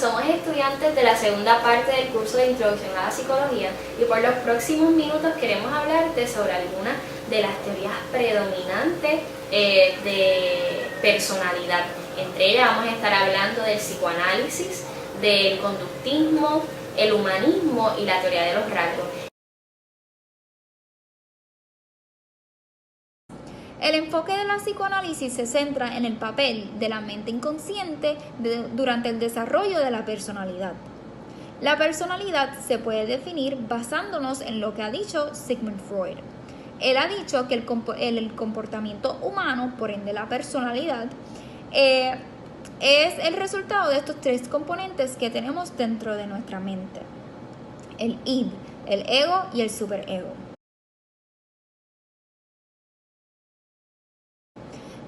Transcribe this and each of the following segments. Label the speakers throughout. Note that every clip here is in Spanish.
Speaker 1: somos estudiantes de la segunda parte del curso de Introducción a la Psicología y por los próximos minutos queremos hablarte sobre algunas de las teorías predominantes de personalidad. Entre ellas vamos a estar hablando del psicoanálisis, del conductismo, el humanismo y la teoría de los rasgos.
Speaker 2: El enfoque de la psicoanálisis se centra en el papel de la mente inconsciente durante el desarrollo de la personalidad. La personalidad se puede definir basándonos en lo que ha dicho Sigmund Freud. Él ha dicho que el comportamiento humano, por ende la personalidad, es el resultado de estos tres componentes que tenemos dentro de nuestra mente: el id, el ego y el superego.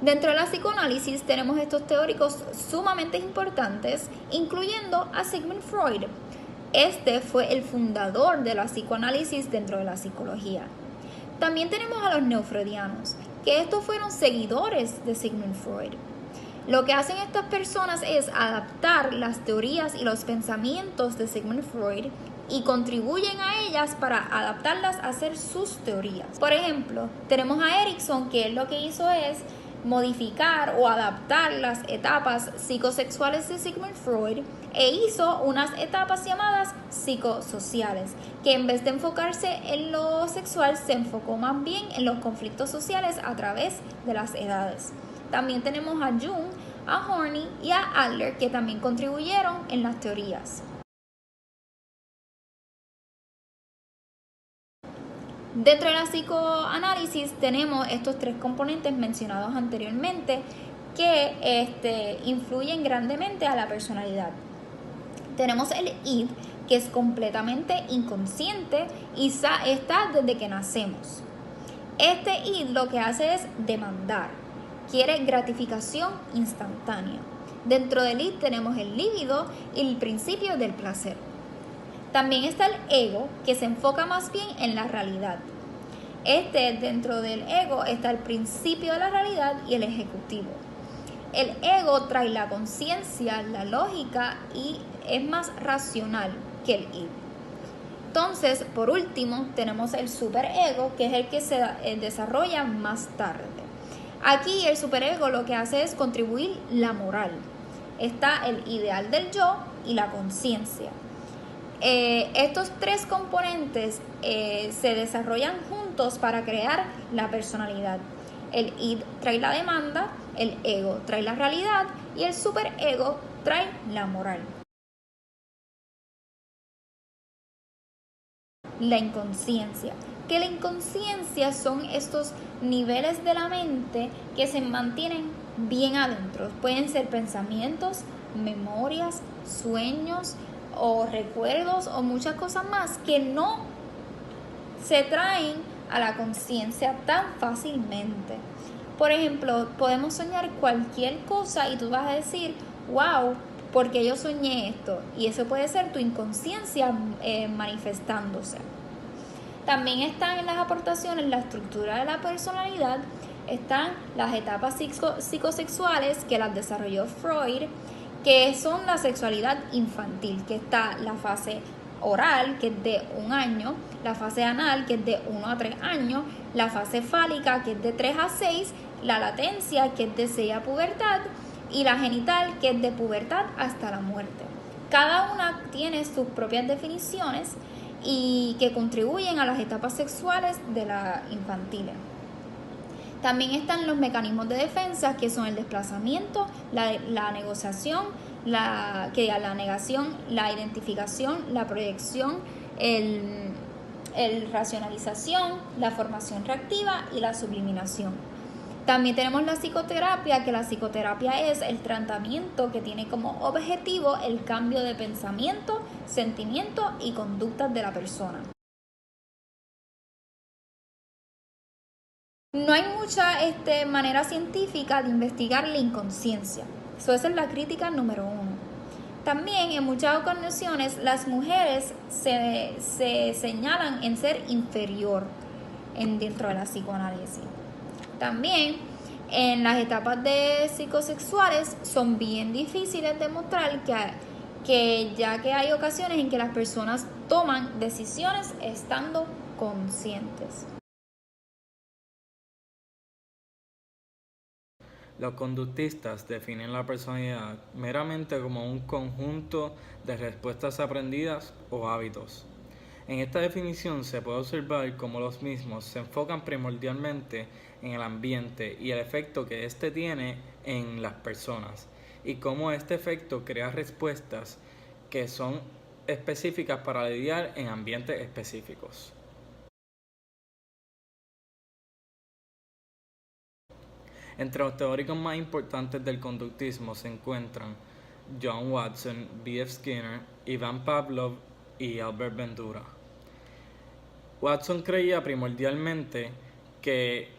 Speaker 2: Dentro de la psicoanálisis tenemos estos teóricos sumamente importantes, incluyendo a Sigmund Freud. Este fue el fundador de la psicoanálisis dentro de la psicología. También tenemos a los neofreudianos, que estos fueron seguidores de Sigmund Freud. Lo que hacen estas personas es adaptar las teorías y los pensamientos de Sigmund Freud y contribuyen a ellas para adaptarlas a hacer sus teorías. Por ejemplo, tenemos a Erikson, que él lo que hizo es modificar o adaptar las etapas psicosexuales de Sigmund Freud e hizo unas etapas llamadas psicosociales, que en vez de enfocarse en lo sexual se enfocó más bien en los conflictos sociales a través de las edades. También tenemos a Jung, a Horney y a Adler, que también contribuyeron en las teorías. Dentro de la psicoanálisis tenemos estos tres componentes mencionados anteriormente que influyen grandemente a la personalidad. Tenemos el id, que es completamente inconsciente y está desde que nacemos. Este id lo que hace es demandar, quiere gratificación instantánea. Dentro del id tenemos el líbido y el principio del placer. También está el ego, que se enfoca más bien en la realidad. Dentro del ego está el principio de la realidad y el ejecutivo. El ego trae la conciencia, la lógica y es más racional que el id. Entonces, por último, tenemos el superego, que es el que se desarrolla más tarde. Aquí el superego lo que hace es contribuir la moral. Está el ideal del yo y la conciencia. Estos tres componentes se desarrollan juntos para crear la personalidad. El id trae la demanda, el ego trae la realidad y el superego trae la moral. La inconsciencia. Que la inconsciencia son estos niveles de la mente que se mantienen bien adentro. Pueden ser pensamientos, memorias, sueños o recuerdos o muchas cosas más que no se traen a la conciencia tan fácilmente. Por ejemplo, podemos soñar cualquier cosa y tú vas a decir, wow, ¿por qué yo soñé esto? Y eso puede ser tu inconsciencia manifestándose. También están en las aportaciones la estructura de la personalidad, están las etapas psicosexuales que las desarrolló Freud, que son la sexualidad infantil, que está la fase oral, que es de 1 año, la fase anal, que es de 1 a 3 años, la fase fálica, que es de 3 a 6, la latencia, que es de 6 a pubertad, y la genital, que es de pubertad hasta la muerte. Cada una tiene sus propias definiciones y que contribuyen a las etapas sexuales de la infantil. También están los mecanismos de defensa, que son el desplazamiento, la negociación, la negación, la identificación, la proyección, el racionalización, la formación reactiva y la subliminación. También tenemos la psicoterapia, que la psicoterapia es el tratamiento que tiene como objetivo el cambio de pensamiento, sentimiento y conductas de la persona. No hay mucha manera científica de investigar la inconsciencia. Esa es la crítica número 1. También en muchas ocasiones las mujeres se señalan en ser inferior dentro de la psicoanálisis. También en las etapas de psicosexuales son bien difíciles de mostrar ya que hay ocasiones en que las personas toman decisiones estando conscientes.
Speaker 3: Los conductistas definen la personalidad meramente como un conjunto de respuestas aprendidas o hábitos. En esta definición se puede observar cómo los mismos se enfocan primordialmente en el ambiente y el efecto que éste tiene en las personas, y cómo este efecto crea respuestas que son específicas para lidiar en ambientes específicos. Entre los teóricos más importantes del conductismo se encuentran John Watson, B.F. Skinner, Ivan Pavlov y Albert Bandura. Watson creía primordialmente que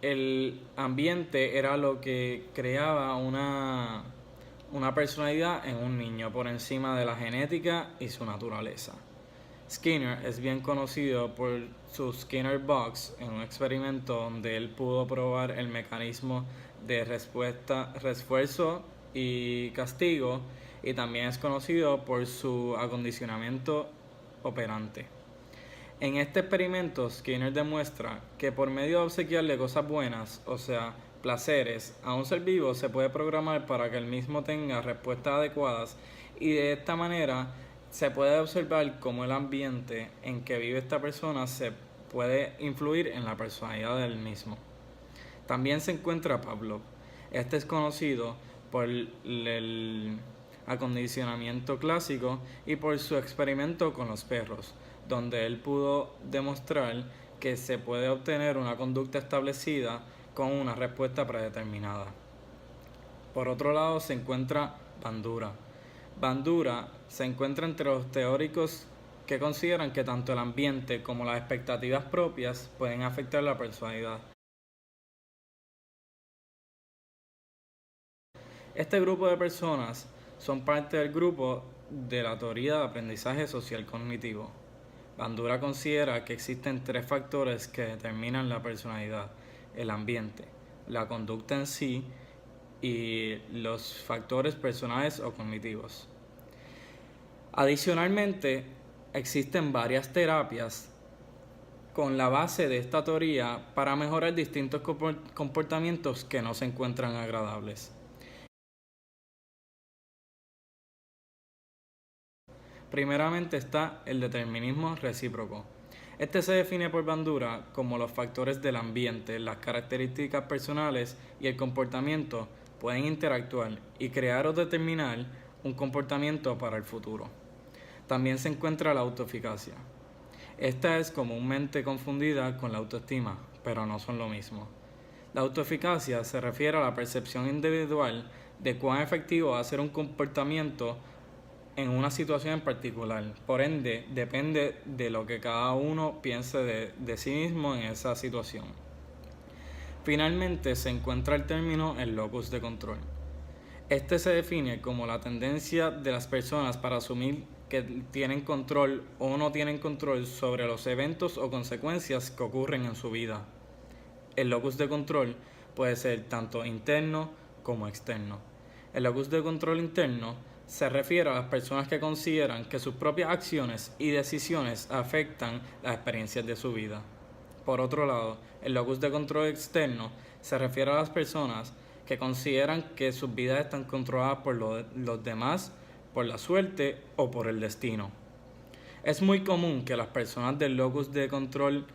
Speaker 3: el ambiente era lo que creaba una personalidad en un niño por encima de la genética y su naturaleza. Skinner es bien conocido por su Skinner Box, en un experimento donde él pudo probar el mecanismo de refuerzo y castigo, y también es conocido por su acondicionamiento operante. En este experimento, Skinner demuestra que por medio de obsequiarle cosas buenas, o sea, placeres, a un ser vivo se puede programar para que el mismo tenga respuestas adecuadas, y de esta manera se puede observar cómo el ambiente en que vive esta persona se puede influir en la personalidad del mismo. También se encuentra Pavlov. Este es conocido por el acondicionamiento clásico y por su experimento con los perros, donde él pudo demostrar que se puede obtener una conducta establecida con una respuesta predeterminada. Por otro lado se encuentra Bandura. Bandura se encuentra entre los teóricos que consideran que tanto el ambiente como las expectativas propias pueden afectar la personalidad. Este grupo de personas son parte del grupo de la teoría de aprendizaje social cognitivo. Bandura considera que existen 3 factores que determinan la personalidad: el ambiente, la conducta en sí y los factores personales o cognitivos. Adicionalmente, existen varias terapias con la base de esta teoría para mejorar distintos comportamientos que no se encuentran agradables. Primeramente está el determinismo recíproco. Este se define por Bandura como los factores del ambiente, las características personales y el comportamiento pueden interactuar y crear o determinar un comportamiento para el futuro. También se encuentra la autoeficacia. Esta es comúnmente confundida con la autoestima, pero no son lo mismo. La autoeficacia se refiere a la percepción individual de cuán efectivo va a ser un comportamiento en una situación en particular. Por ende, depende de lo que cada uno piense de sí mismo en esa situación. Finalmente se encuentra el término el locus de control. Este se define como la tendencia de las personas para asumir que tienen control o no tienen control sobre los eventos o consecuencias que ocurren en su vida. El locus de control puede ser tanto interno como externo. El locus de control interno se refiere a las personas que consideran que sus propias acciones y decisiones afectan las experiencias de su vida. Por otro lado, el locus de control externo se refiere a las personas que consideran que sus vidas están controladas por los demás, por la suerte o por el destino. Es muy común que las personas del locus de control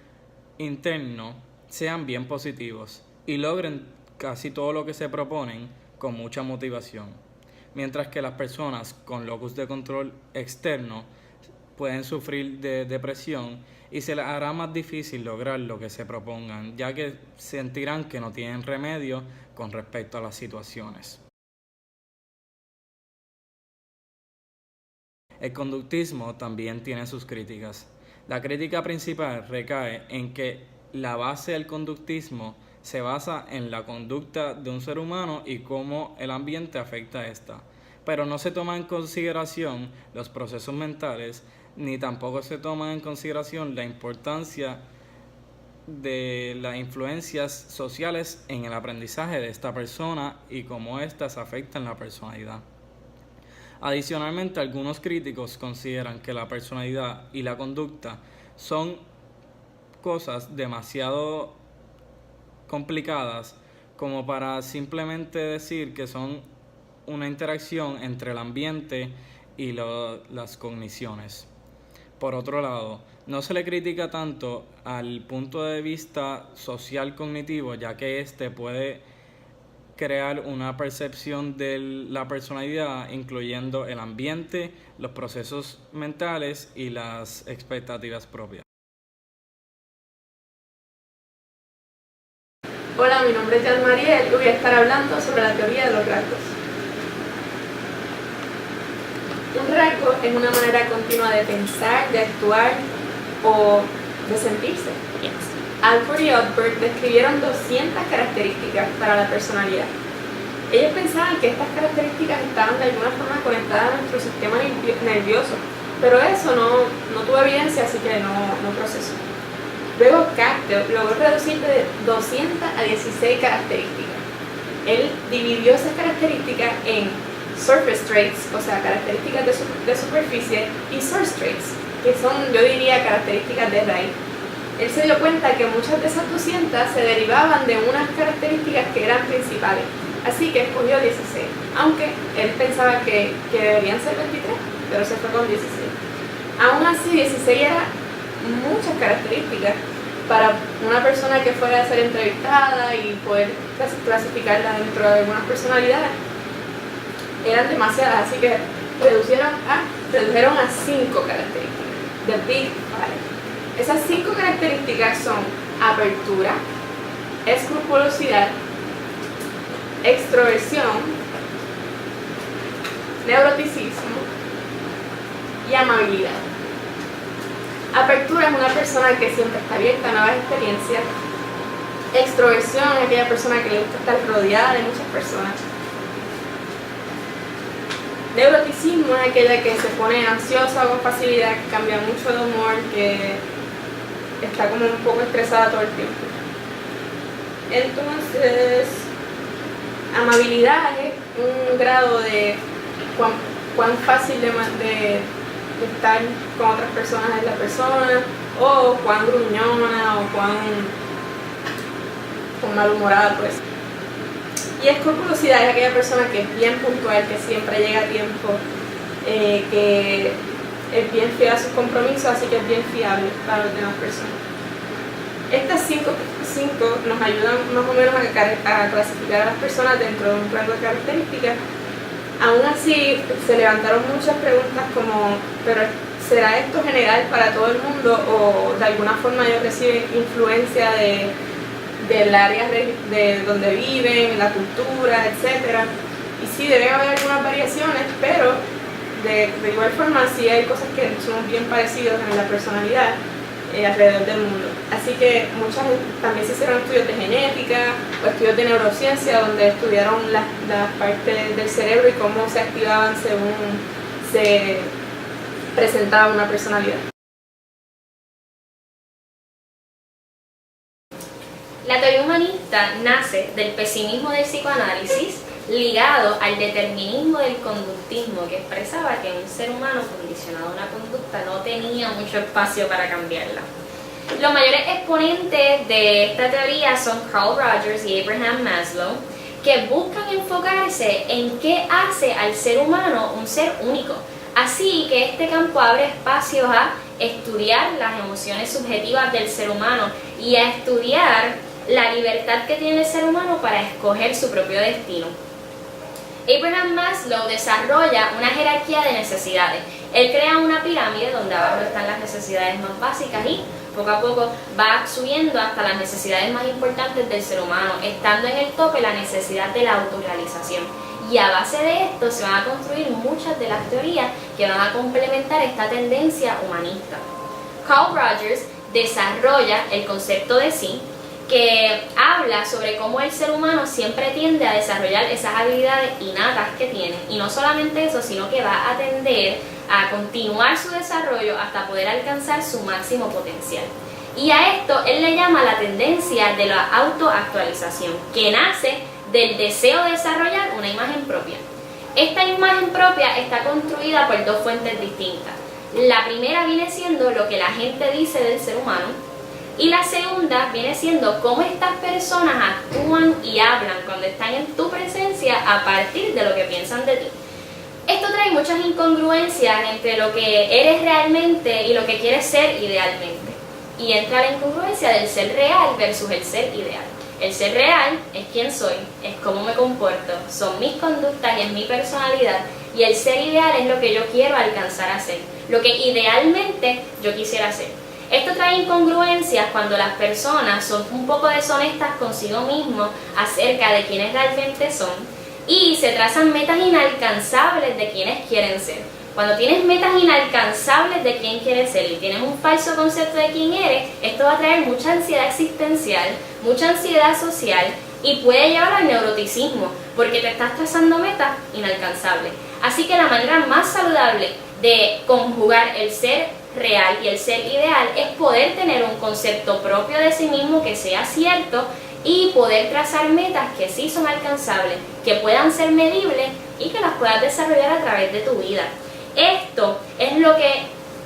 Speaker 3: interno sean bien positivos y logren casi todo lo que se proponen con mucha motivación, mientras que las personas con locus de control externo pueden sufrir de depresión y se les hará más difícil lograr lo que se propongan, ya que sentirán que no tienen remedio con respecto a las situaciones. El conductismo también tiene sus críticas. La crítica principal recae en que la base del conductismo se basa en la conducta de un ser humano y cómo el ambiente afecta a esta, pero no se toma en consideración los procesos mentales, ni tampoco se toma en consideración la importancia de las influencias sociales en el aprendizaje de esta persona y cómo éstas afectan la personalidad. Adicionalmente, algunos críticos consideran que la personalidad y la conducta son cosas demasiado complicadas como para simplemente decir que son una interacción entre el ambiente y las cogniciones. Por otro lado, no se le critica tanto al punto de vista social cognitivo, ya que éste puede crear una percepción de la personalidad, incluyendo el ambiente, los procesos mentales y las expectativas propias.
Speaker 4: Hola, mi nombre es Jan Mariel y voy a estar hablando sobre la teoría de los rasgos. Un rasgo es una manera continua de pensar, de actuar o de sentirse. Alford y Albert describieron 200 características para la personalidad. Ellos pensaban que estas características estaban de alguna forma conectadas a nuestro sistema nervioso, pero eso no tuvo evidencia, así que no procesó. Luego Campbell logró reducir de 200 a 16 características. Él dividió esas características en surface traits, o sea, características de superficie, y source traits, que son, yo diría, características de raíz. Él se dio cuenta que muchas de esas 200 se derivaban de unas características que eran principales, así que escogió 16, aunque él pensaba que deberían ser 23, pero se fue con 16. Aún así, 16 era muchas características para una persona que fuera a ser entrevistada y poder clasificarla dentro de algunas personalidades. Eran demasiadas, así que redujeron a 5 características, the Big Five. Esas 5 características son apertura, escrupulosidad, extroversión, neuroticismo y amabilidad. Apertura es una persona que siempre está abierta a nuevas experiencias. Extroversión es aquella persona que le gusta estar rodeada de muchas personas. Neuroticismo es aquella que se pone ansiosa con facilidad, que cambia mucho de humor, que está como un poco estresada todo el tiempo. Entonces, amabilidad es un grado de cuán fácil de estar con otras personas es la persona, o cuán gruñona, o cuán malhumorada pues. Y escrupulosidad es aquella persona que es bien puntual, que siempre llega a tiempo, que es bien fiel a sus compromisos, así que es bien fiable para las demás personas. Estas 5 nos ayudan más o menos a clasificar a las personas dentro de un rango de características. Aún así, se levantaron muchas preguntas como, ¿pero será esto general para todo el mundo o de alguna forma ellos reciben influencia del área de donde viven, la cultura, etc.? Y sí, deben haber algunas variaciones, pero de igual forma sí hay cosas que son bien parecidas en la personalidad alrededor del mundo. Así que también se hicieron estudios de genética o estudios de neurociencia donde estudiaron las partes del cerebro y cómo se activaban según se presentaba una personalidad.
Speaker 1: La teoría humanista nace del pesimismo del psicoanálisis ligado al determinismo del conductismo, que expresaba que un ser humano condicionado a una conducta no tenía mucho espacio para cambiarla. Los mayores exponentes de esta teoría son Carl Rogers y Abraham Maslow, que buscan enfocarse en qué hace al ser humano un ser único. Así que este campo abre espacios a estudiar las emociones subjetivas del ser humano y a estudiar la libertad que tiene el ser humano para escoger su propio destino. Abraham Maslow desarrolla una jerarquía de necesidades. Él crea una pirámide donde abajo están las necesidades más básicas y poco a poco va subiendo hasta las necesidades más importantes del ser humano, estando en el tope la necesidad de la autorrealización. Y a base de esto se van a construir muchas de las teorías que van a complementar esta tendencia humanista. Carl Rogers desarrolla el concepto de sí, que habla sobre cómo el ser humano siempre tiende a desarrollar esas habilidades innatas que tiene, y no solamente eso, sino que va a tender a continuar su desarrollo hasta poder alcanzar su máximo potencial. Y a esto él le llama la tendencia de la autoactualización, que nace del deseo de desarrollar una imagen propia. Esta imagen propia está construida por dos fuentes distintas. La primera viene siendo lo que la gente dice del ser humano y la segunda viene siendo cómo estas personas actúan y hablan cuando están en tu presencia a partir de lo que piensan de ti. Esto trae muchas incongruencias entre lo que eres realmente y lo que quieres ser idealmente. Y entra la incongruencia del ser real versus el ser ideal. El ser real es quién soy, es cómo me comporto, son mis conductas y es mi personalidad. Y el ser ideal es lo que yo quiero alcanzar a ser, lo que idealmente yo quisiera ser. Esto trae incongruencias cuando las personas son un poco deshonestas consigo mismos acerca de quiénes realmente son y se trazan metas inalcanzables de quienes quieren ser. Cuando tienes metas inalcanzables de quién quieres ser y tienes un falso concepto de quién eres, esto va a traer mucha ansiedad existencial, mucha ansiedad social y puede llevar al neuroticismo porque te estás trazando metas inalcanzables. Así que la manera más saludable de conjugar el ser real y el ser ideal es poder tener un concepto propio de sí mismo que sea cierto y poder trazar metas que sí son alcanzables, que puedan ser medibles y que las puedas desarrollar a través de tu vida. Esto es lo que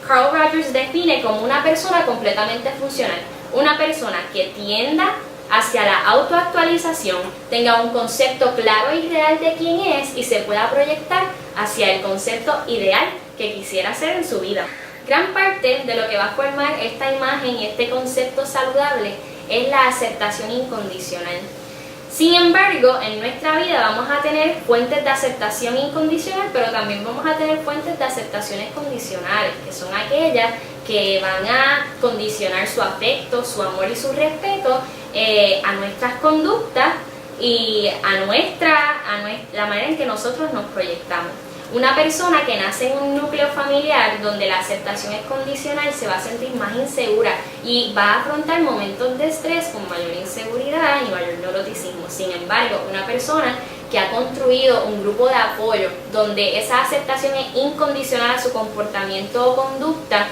Speaker 1: Carl Rogers define como una persona completamente funcional, una persona que tienda hacia la autoactualización, tenga un concepto claro y real de quién es y se pueda proyectar hacia el concepto ideal que quisiera ser en su vida. Gran parte de lo que va a formar esta imagen y este concepto saludable es la aceptación incondicional. Sin embargo, en nuestra vida vamos a tener fuentes de aceptación incondicional, pero también vamos a tener fuentes de aceptaciones condicionales, que son aquellas que van a condicionar su afecto, su amor y su respeto a nuestras conductas y a la manera en que nosotros nos proyectamos. Una persona que nace en un núcleo familiar donde la aceptación es condicional se va a sentir más insegura y va a afrontar momentos de estrés con mayor inseguridad y mayor neuroticismo. Sin embargo, una persona que ha construido un grupo de apoyo donde esa aceptación es incondicional a su comportamiento o conducta,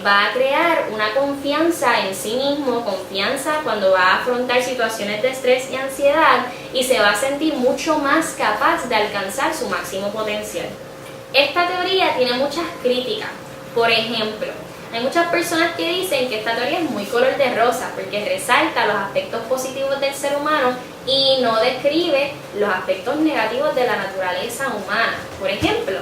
Speaker 1: va a crear una confianza en sí mismo, confianza cuando va a afrontar situaciones de estrés y ansiedad y se va a sentir mucho más capaz de alcanzar su máximo potencial. Esta teoría tiene muchas críticas. Por ejemplo, hay muchas personas que dicen que esta teoría es muy color de rosa porque resalta los aspectos positivos del ser humano y no describe los aspectos negativos de la naturaleza humana. Por ejemplo,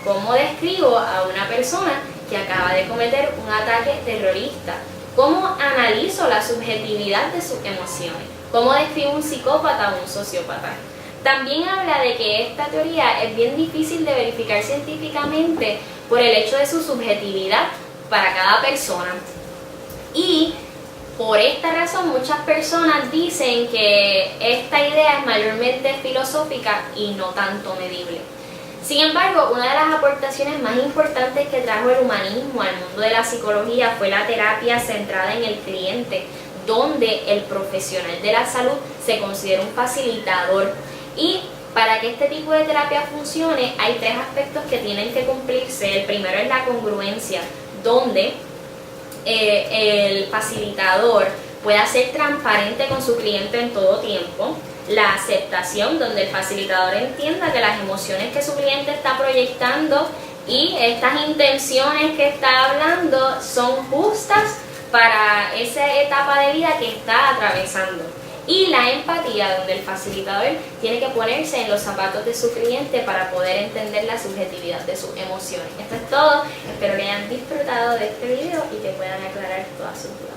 Speaker 1: ¿cómo describo a una persona que acaba de cometer un ataque terrorista? ¿Cómo analizo la subjetividad de sus emociones? ¿Cómo describo un psicópata o un sociópata? También habla de que esta teoría es bien difícil de verificar científicamente por el hecho de su subjetividad para cada persona. Y por esta razón muchas personas dicen que esta idea es mayormente filosófica y no tanto medible. Sin embargo, una de las aportaciones más importantes que trajo el humanismo al mundo de la psicología fue la terapia centrada en el cliente, donde el profesional de la salud se considera un facilitador. Y para que este tipo de terapia funcione, hay tres aspectos que tienen que cumplirse. El primero es la congruencia, donde el facilitador pueda ser transparente con su cliente en todo tiempo. La aceptación, donde el facilitador entienda que las emociones que su cliente está proyectando y estas intenciones que está hablando son justas para esa etapa de vida que está atravesando. Y la empatía, donde el facilitador tiene que ponerse en los zapatos de su cliente para poder entender la subjetividad de sus emociones. Esto es todo, espero que hayan disfrutado de este video y que puedan aclarar todas sus dudas.